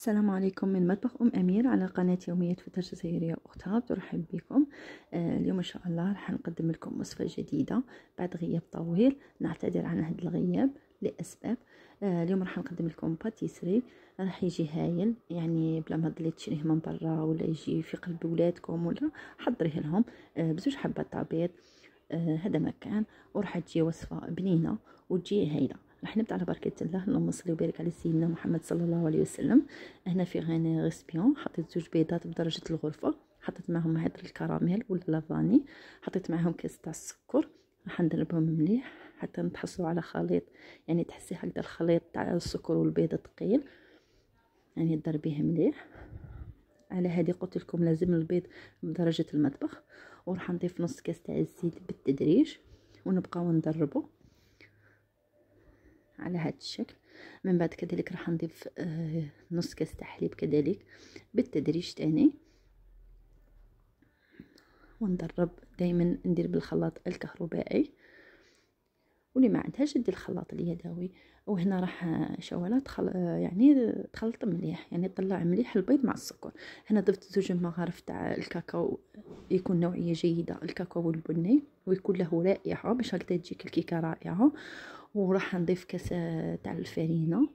السلام عليكم من مطبخ أمير على قناة يوميات فتاة جزائرية أختها. ترحب بكم. اليوم إن شاء الله راح نقدم لكم وصفة جديدة بعد غياب طويل. نعتذر عن هذا الغياب لأسباب. اليوم راح نقدم لكم باتيسري راح يجي هايل، يعني بلا ما تضلي تشريه من برا ولا يجي في قلب ولادكم، ولا حضريه لهم بزوج حبات بيض. هذا مكان وراح تجي وصفة بنينة وتجي هايلة. راح نبدا على بركه الله. اللهم صل وبارك على سيدنا محمد صلى الله عليه وسلم. هنا في غاني غيسبيون حطيت زوج بيضات بدرجه الغرفه، حطيت معهم هذا الكراميل ولا لافاني، حطيت معهم كاس تاع السكر. راح نضربهم مليح حتى نتحصلوا على خليط، يعني تحسي هكذا الخليط تاع السكر والبيض ثقيل، يعني تضربيه مليح. على هذه قلت لكم لازم البيض بدرجه المطبخ. وراح نضيف نص كاس تاع الزيت بالتدريج ونبقاو نضربه على هذا الشكل. من بعد كذلك راح نضيف نص كاس تاع حليب كذلك بالتدريج تاني، ونضرب. دائما ندير بالخلاط الكهربائي، واللي ما عندهاش دير الخلاط اليدوي. وهنا راح شواله يعني تخلط مليح، يعني طلع مليح البيض مع السكر. هنا ضفت زوج مغارف تاع الكاكاو، يكون نوعيه جيده الكاكاو البني، ويكون له رائحه باش هكذا تجيك الكيكه رائعه. وراح نضيف كاس تاع الفرينه،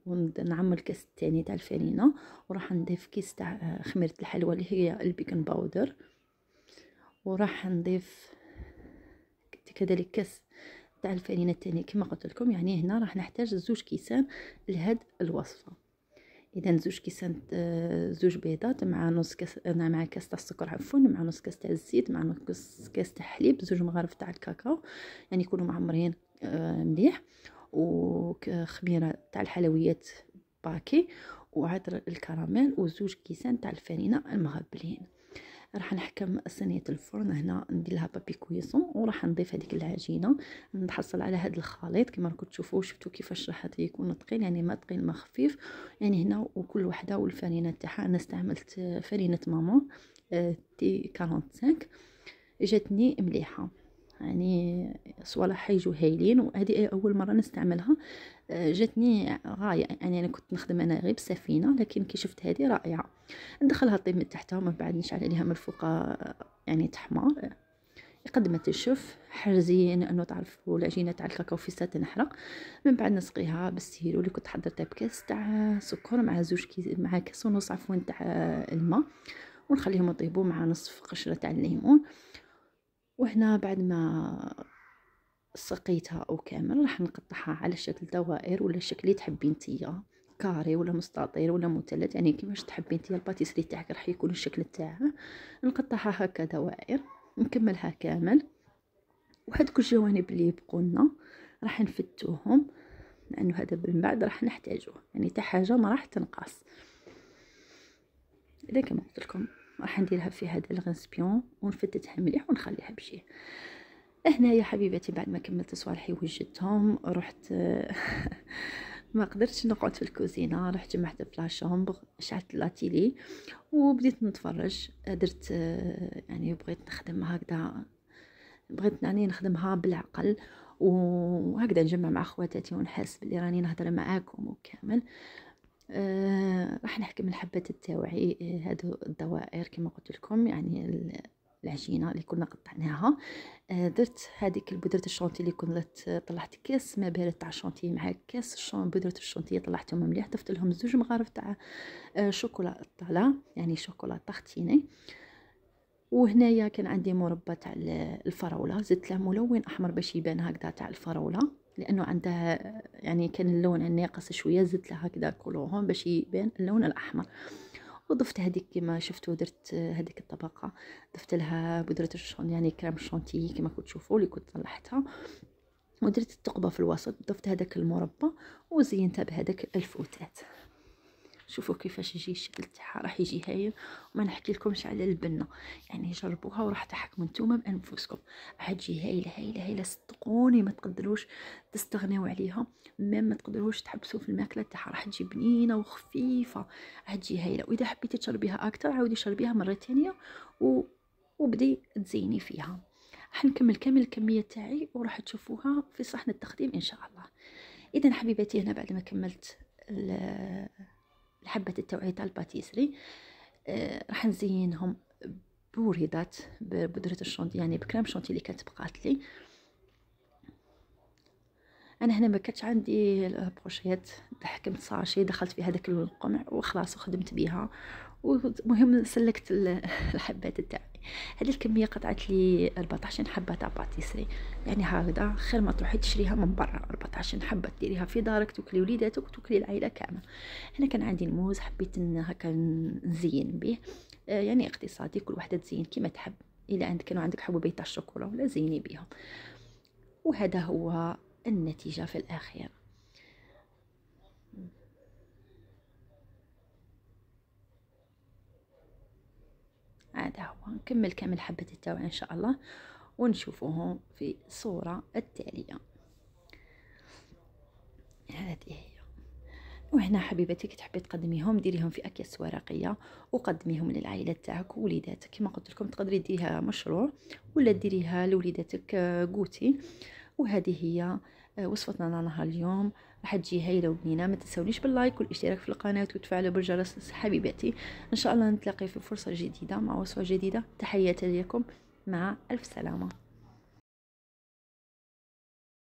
ونعمل الكاس الثاني تاع الفرينه. وراح نضيف كيس تاع خميره الحلوى اللي هي البيكن باودر. وراح نضيف كذلك كاس تاع الفرينه الثاني كما قلت لكم. يعني هنا راح نحتاج زوج كيسان لهاد الوصفه. اذا زوج كيسان زوج بيضات مع نص كاس، مع كاس تاع السكر عفوا، مع نص كاس تاع الزيت، مع نص كاس تاع حليب، زوج مغارف تاع الكاكاو، يعني يكونوا معمرين مليح. وخميره تاع الحلويات باكي، وعطر الكراميل، وزوج كيسان تاع الفرينه المغبلين. راح نحكم صينيه الفرن هنا، ندير لها بابي كويسون، وراح نضيف هذيك العجينه. نحصل على هذا الخليط كما راكم تشوفوا. شفتوا كيفاش راح يكون ثقيل، يعني ما ثقيل ما خفيف. يعني هنا وكل وحده والفرينه تاعها. انا استعملت فرينه مامون تي 45، جاتني مليحه، يعني صوالح يجوا هايلين. وهذه اول مره نستعملها، جاتني غايه. يعني انا كنت نخدم انا غير بسفينه، لكن كي شفت هذه رائعه. ندخلها طيب من تحت ومن بعد نشعل عليها من الفوق يعني تحمر قد ما تشوف. حرزين انه تعرفوا العجينه تاع الكاكاو في ساعه تنحرق. من بعد نسقيها بالسيرو اللي كنت حضرتها بكاس تاع سكر مع زوج مع كاس ونص عفوا تاع الماء، ونخليهم يطيبوا مع نصف قشره تاع الليمون. وهنا بعد ما سقيتها او كامل راح نقطعها على شكل دوائر ولا الشكل اللي تحبين نتيا، كاري ولا مستطيل ولا مثلث، يعني كيفاش تحبين نتيا. الباتيسري تاعك راح يكون الشكل تاعها. نقطعها هكا دوائر، نكملها كامل. وهذوك الجوانب اللي يبقوا لنا راح نفتوهم، لانه هذا من بعد راح نحتاجوه، يعني تا حاجه ما راح تنقص. اذا كما قلت لكم راح نديرها في هذا الغنسبيون ونفتتها مليح ونخليها بشي. هنا يا حبيبتي بعد ما كملت صوالحي وجدتهم رحت ما قدرتش نقعد في الكوزينه، رحت جمعت فلاشومبر، شعلت لاتيلي وبديت نتفرج. درت يعني بغيت نخدم هكذا، بغيت يعني نخدمها بالعقل، وهكذا نجمع مع خواتاتي ونحس بلي راني نهضر معاكم وكامل. راح نحكم الحبات التاوعي هادو الدوائر كما قلت لكم، يعني العجينه اللي كنا قطعناها. درت هذيك بودره الشونتي اللي كنت طلعت كاس ما بارد تاع الشونتي مع كاس بودره الشونتي طلعتهم مليح. ضفت لهم زوج مغارف تاع شوكولا طالع، يعني شوكولا طاختيني. وهنايا كان عندي مربى تاع الفراوله، زدت له ملون احمر باش يبان هكذا تاع الفراوله، لانه عندها يعني كان اللون ناقص شويه، زدت لها هكذا كولورون باش يبان اللون الاحمر. وضفت هذيك كما شفتوا، درت هذيك الطبقه، ضفت لها بودره يعني كريم شونتي كما كنتوا تشوفوا اللي كنت طلعتها. ودرت الثقبه في الوسط، ضفت هذاك المربى وزينتها بهذاك الفوتات. شوفوا كيفاش يجي الشكل تاعها، راح يجي هايل. وما نحكي لكمش على البنه، يعني جربوها وراح تحكموا نتوما بانفسكم. راح تجي هايله هايله هايله، صدقوني ما تقدروش تستغنيو عليها، ما تقدروش تحبسوا في الماكله تاعها. راح تجي بنينه وخفيفه، راح تجي هايله. واذا حبيتي تشربيها اكثر عاودي شربيها مره ثانيه وبدي تزيني فيها. راح نكمل كامل الكميه تاعي وراح تشوفوها في صحن التقديم ان شاء الله. اذا حبيباتي هنا بعد ما كملت الحبات التوعية تاع الباتيسري. راح نزينهم بوريدات ببودرة الشونتي، يعني بكريم شونتي اللي كانت بقات لي. انا هنا ما كانتش عندي البروشيات، حكمت صاشي دخلت في هذاك القمع وخلاص وخدمت بها. ومهم سلكت الحبات تاعي. هذه الكميه قطعت لي 14 حبه تاع باتيسري، يعني هكذا خير ما تروحي تشريها من برا. 14 حبه ديريها في دارك، توكلي وليداتك وتوكلي العائله كامله. هنا كان عندي الموز، حبيت هكا نزين به، يعني اقتصادي، كل وحده تزين كيما تحب. الا كانوا عندك حبوبات تاع الشوكولا ولا زيني بهم. وهذا هو النتيجة في الأخير. هذا هو، نكمل كامل حبة التوعية إن شاء الله ونشوفهم في الصورة التالية. هذه هي. وهنا حبيبتي كي تحبي تقدميهم ديريهم في أكياس ورقية وقدميهم للعائلة تاعك ووليداتك. كما قلت لكم تقدري ديريها مشروع ولا ديريها لوليداتك قوتي. وهذه هي وصفتنا نهار اليوم. راح تجي هايله وبنينه. ما تنسونيش باللايك والاشتراك في القناه وتفعلوا بالجرس حبيباتي. ان شاء الله نتلاقي في فرصه جديده مع وصفه جديده. تحياتي لكم، مع الف سلامه.